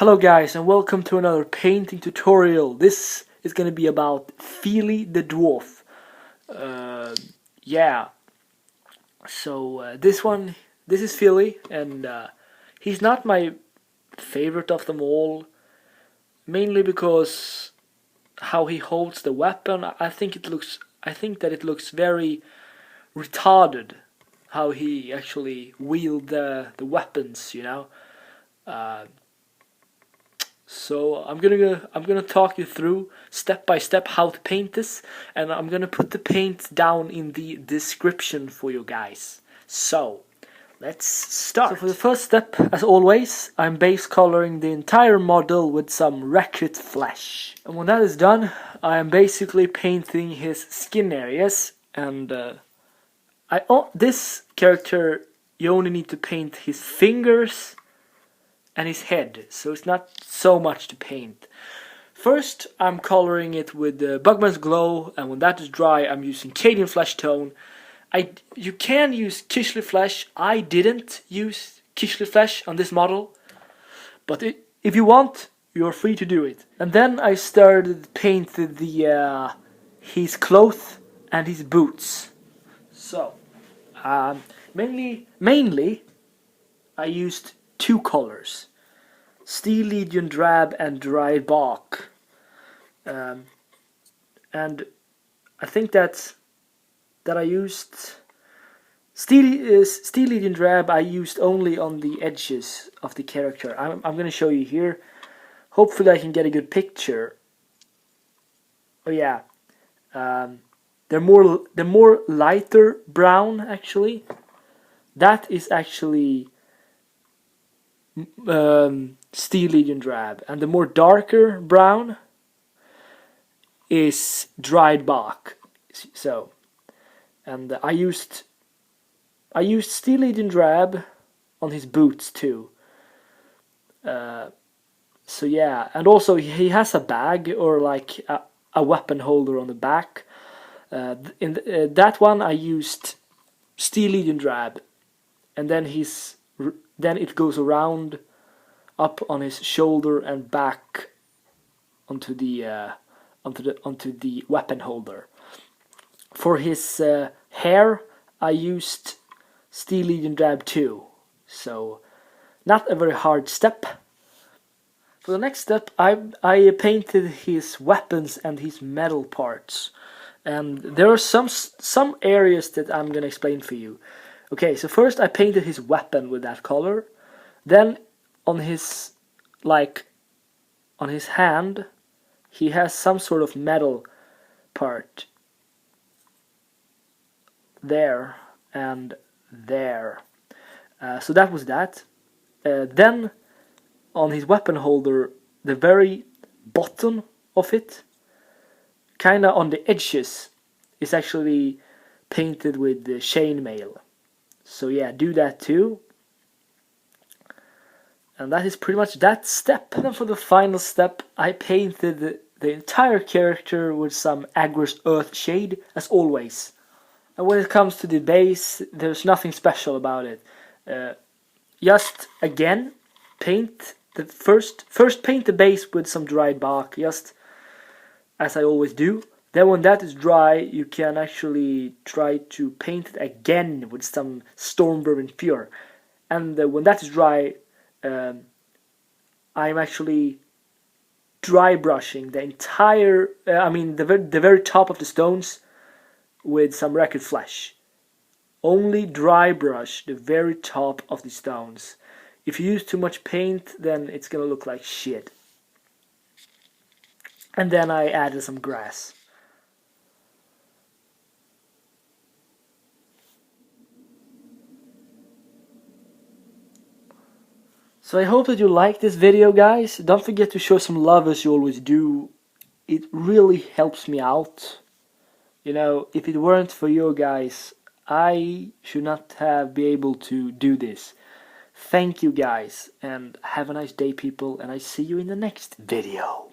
Hello guys, and welcome to another painting tutorial. This is going to be about Kili the Dwarf. This is Fili, and he's not my favorite of them all. Mainly because how he holds the weapon. I think that it looks very retarded. How he actually wield the weapons, you know. So I'm gonna talk you through step by step how to paint this, and I'm gonna put the paint down in the description for you guys. So let's start. So for the first step, as always, I'm base coloring the entire model with some Rakarth Flesh. And when that is done, I am basically painting his skin areas. And this character, you only need to paint his fingers and his head, so it's not so much to paint. First, I'm coloring it with Bugman's Glow, and when that is dry, I'm using Cadian Fleshtone. You can use Kislev Flesh. I didn't use Kislev Flesh on this model, but if you want, you're free to do it. And then I started painting his clothes and his boots. So, mainly, I used two colors, Steel Legion Drab and Dryad Bark, and I think that I used Steel Legion Drab. I used only on the edges of the character. I'm going to show you here. Hopefully I can get a good picture. Oh yeah, they're more lighter brown actually. That is actually Steel Legion Drab, and the more darker brown is Dryad Bark. So, and I used Steel Legion Drab on his boots too. So yeah, and also he has a bag or like a weapon holder on the back. In that one I used Steel Legion Drab, and then it goes around up on his shoulder and back onto the weapon holder. For his hair, I used Steel Legion Drab 2, so not a very hard step. For the next step, I painted his weapons and his metal parts, and there are some areas that I'm gonna explain for you. Okay, so first I painted his weapon with that color. Then on his hand, he has some sort of metal part. There and there. So that was that. Then on his weapon holder, the very bottom of it, kinda on the edges, is actually painted with the chainmail. So yeah, do that too. And that is pretty much that step. And then for the final step, I painted the entire character with some Agrax Earthshade, as always. And when it comes to the base, there's nothing special about it. Just, again, paint the first paint the base with some Dryad Bark, just as I always do. Then when that is dry, you can actually try to paint it again with some Stormvermin Fur. And when that is dry, I'm actually dry brushing the entire, the very top of the stones with some Rakarth Flesh. Only dry brush the very top of the stones. If you use too much paint, then it's gonna look like shit. And then I added some grass. So I hope that you like this video, guys. Don't forget to show some love as you always do. It really helps me out. You know, if it weren't for you guys, I should not be able to do this. Thank you guys, and have a nice day, people, and I see you in the next video.